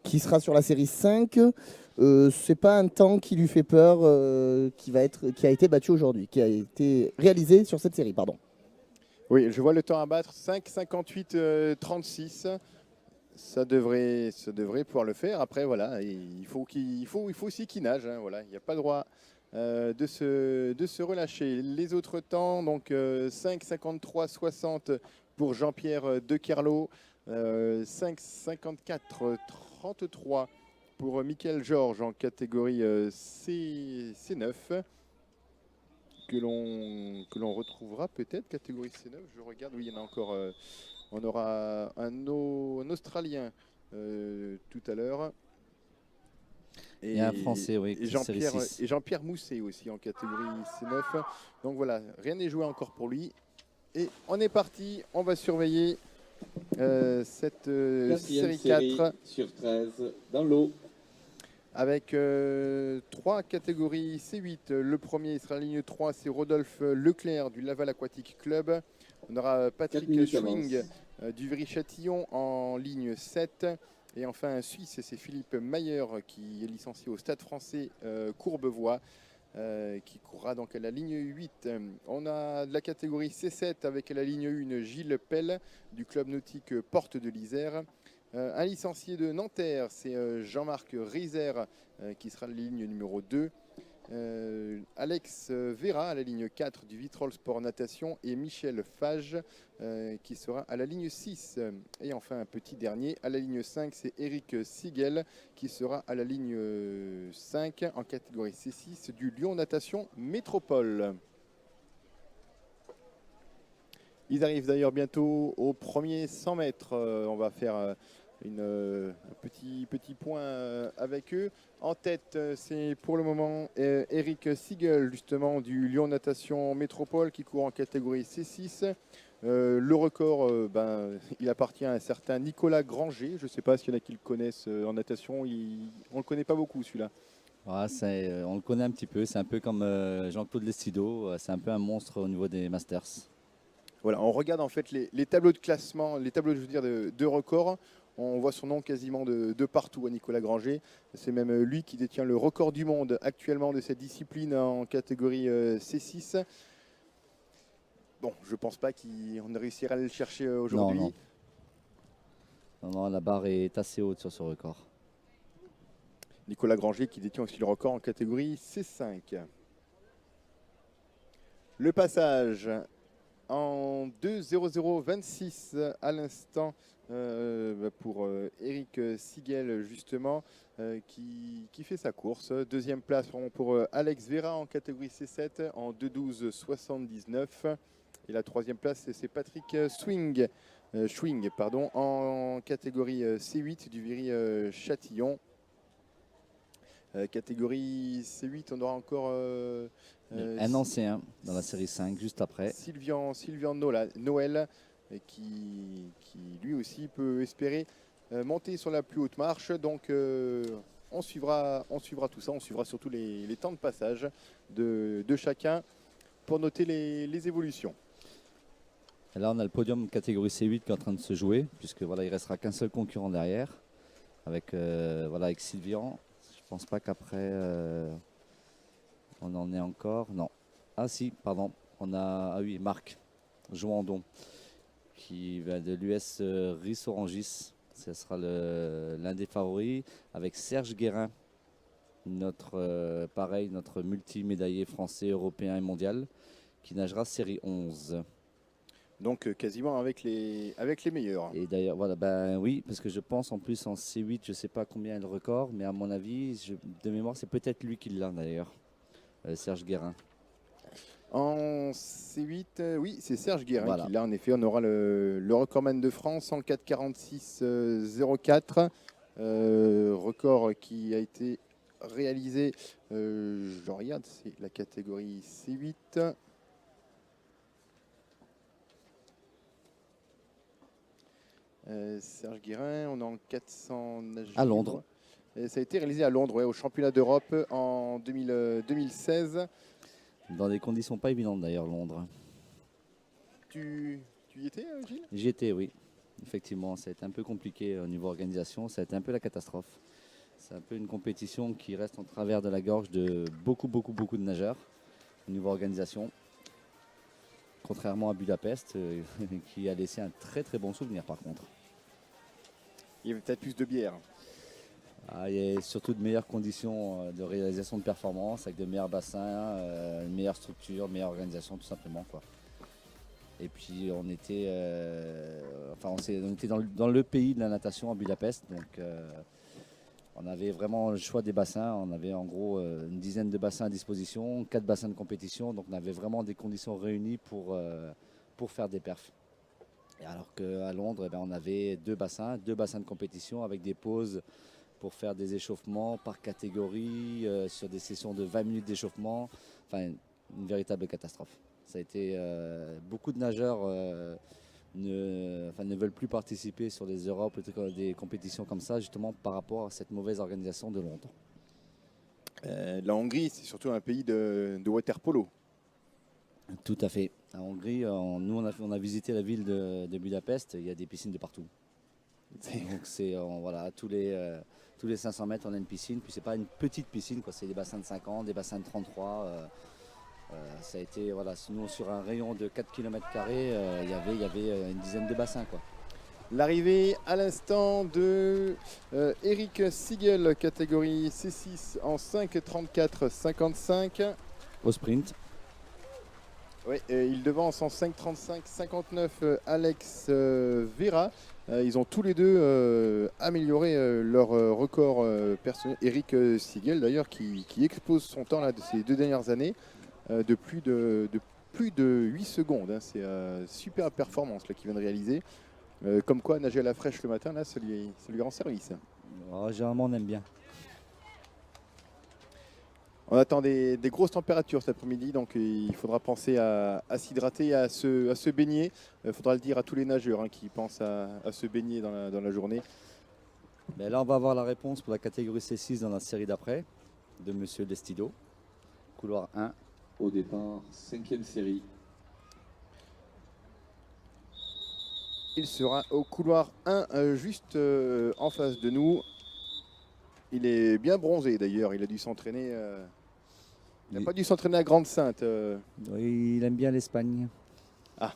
qui sera sur la série 5. C'est pas un temps qui lui fait peur, qui a été battu aujourd'hui, qui a été réalisé sur cette série, pardon. Oui, je vois le temps à battre, 5,58,36. Ça devrait pouvoir le faire. Après, voilà, il faut aussi qu'il nage. Hein, voilà. Il n'y a pas le droit de se relâcher. Les autres temps, donc 5,53,60 pour Jean-Pierre Decarlo, 5,54,33 pour Michael Georges en catégorie C9, que l'on retrouvera peut-être, catégorie C9. Je regarde, oui, il y en a encore. On aura un Australien tout à l'heure. Et un Français, oui, et Jean-Pierre Mousset aussi en catégorie C9. Donc voilà, rien n'est joué encore pour lui. Et on est parti, on va surveiller cette série 4 sur 13 dans l'eau. avec 3 catégories C8. Le premier sera la ligne 3, c'est Rodolphe Leclerc du Laval Aquatic Club. On aura Patrick Schwing du Viry-Châtillon en ligne 7. Et enfin un Suisse, c'est Philippe Mayer qui est licencié au Stade français Courbevoie, qui courra donc à la ligne 8. On a de la catégorie C7 avec la ligne 1 Gilles Pell du club nautique Porte de l'Isère. Un licencié de Nanterre, c'est Jean-Marc Reiser qui sera la ligne numéro 2. Alex Vera à la ligne 4 du Vitrolles Sport Natation et Michel Fage qui sera à la ligne 6. Et enfin un petit dernier à la ligne 5, c'est Eric Sigel qui sera à la ligne 5 en catégorie C6 du Lyon Natation Métropole. Ils arrivent d'ailleurs bientôt au premier 100 mètres. On va faire un petit point avec eux. En tête, c'est pour le moment Eric Siegel, justement, du Lyon Natation Métropole, qui court en catégorie C6. Le record, il appartient à un certain Nicolas Granger. Je ne sais pas s'il y en a qui le connaissent en natation. On ne le connaît pas beaucoup, celui-là. Ouais, on le connaît un petit peu. C'est un peu comme Jean-Claude Lestido. C'est un peu un monstre au niveau des Masters. Voilà, on regarde en fait les tableaux de classement, les tableaux de records. On voit son nom quasiment de partout à Nicolas Granger. C'est même lui qui détient le record du monde actuellement de cette discipline en catégorie C6. Bon, je ne pense pas qu'on réussira à le chercher aujourd'hui. Non, la barre est assez haute sur ce record. Nicolas Granger qui détient aussi le record en catégorie C5. Le passage en 2.00.26 à l'instant pour Eric Sigel justement qui fait sa course. Deuxième place pour Alex Vera en catégorie C7 en 2.12.79. Et la troisième place c'est Patrick Schwing en catégorie C8 du Viry-Châtillon. Catégorie C8, on aura encore un ancien dans la série 5 juste après. Sylvian Noël qui lui aussi peut espérer monter sur la plus haute marche. Donc on suivra tout ça, on suivra surtout les temps de passage de chacun pour noter les évolutions. Et là on a le podium catégorie C8 qui est en train de se jouer, puisque voilà, il ne restera qu'un seul concurrent derrière avec Sylvian. Je pense pas qu'après on en est encore. Non. Ah si, pardon. On a Marc Joandon qui va de l'US Rissorangis. Ce sera l'un des favoris avec Serge Guérin, notre multimédaillé français, européen et mondial, qui nagera série 11. Donc quasiment avec les meilleurs. Et d'ailleurs, voilà, oui, parce que je pense en plus en C8, je ne sais pas combien est le record, mais à mon avis, de mémoire, c'est peut-être lui qui l'a d'ailleurs, Serge Guérin. En C8, oui, c'est Serge Guérin qui l'a en effet. On aura le recordman de France en 4,46,04. Record qui a été réalisé, je regarde, c'est la catégorie C8. Serge Guérin, on est en 400 nageurs. À Londres. Et ça a été réalisé à Londres, ouais, au championnat d'Europe en 2016. Dans des conditions pas évidentes d'ailleurs, Londres. Tu y étais, Gilles ? J'y étais, oui. Effectivement, ça a été un peu compliqué au niveau organisation, ça a été un peu la catastrophe. C'est un peu une compétition qui reste en travers de la gorge de beaucoup de nageurs au niveau organisation. Contrairement à Budapest, qui a laissé un très bon souvenir par contre. Il y avait peut-être plus de bière. Il y a surtout de meilleures conditions de réalisation de performance, avec de meilleurs bassins, une meilleure structure, une meilleure organisation tout simplement, quoi. Et puis on était dans le pays de la natation à Budapest, donc on avait vraiment le choix des bassins. On avait en gros une dizaine de bassins à disposition, 4 bassins de compétition, donc on avait vraiment des conditions réunies pour faire des perfs. Et alors qu'à Londres, on avait 2 bassins de compétition avec des pauses pour faire des échauffements par catégorie, sur des sessions de 20 minutes d'échauffement. Enfin, une véritable catastrophe. Ça a été beaucoup de nageurs ne veulent plus participer sur les Europes ou des compétitions comme ça, justement par rapport à cette mauvaise organisation de Londres. La Hongrie, c'est surtout un pays de water polo. Tout à fait. En Hongrie, nous on a visité la ville de Budapest, il y a des piscines de partout. Donc c'est voilà, tous les 500 mètres on a une piscine, puis c'est pas une petite piscine, quoi, c'est des bassins de 50, des bassins de 33. Ça a été, voilà, sinon sur un rayon de 4 km, il y avait une dizaine de bassins, quoi. L'arrivée à l'instant de Eric Siegel, catégorie C6 en 5,34,55. Au sprint. Oui, il devance en 5,35,59 Alex Vera. Ils ont tous les deux amélioré leur record personnel. Eric Siegel d'ailleurs qui expose son temps là, de ces 2 dernières années de plus de 8 secondes. Hein. C'est super performance là, qu'il vient de réaliser. Comme quoi, nager à la fraîche le matin, là, ça lui rend service. Généralement, on aime bien. On attend des grosses températures cet après-midi, donc il faudra penser à s'hydrater, à se baigner. Il faudra le dire à tous les nageurs qui pensent à se baigner dans la journée. Mais là, on va avoir la réponse pour la catégorie C6 dans la série d'après, de Monsieur Lestido. Couloir 1. Au départ, 5e série. Il sera au couloir 1, juste en face de nous. Il est bien bronzé d'ailleurs, il a dû s'entraîner. Il n'a pas dû s'entraîner à Grande-Sainte. Oui, il aime bien l'Espagne. Ah.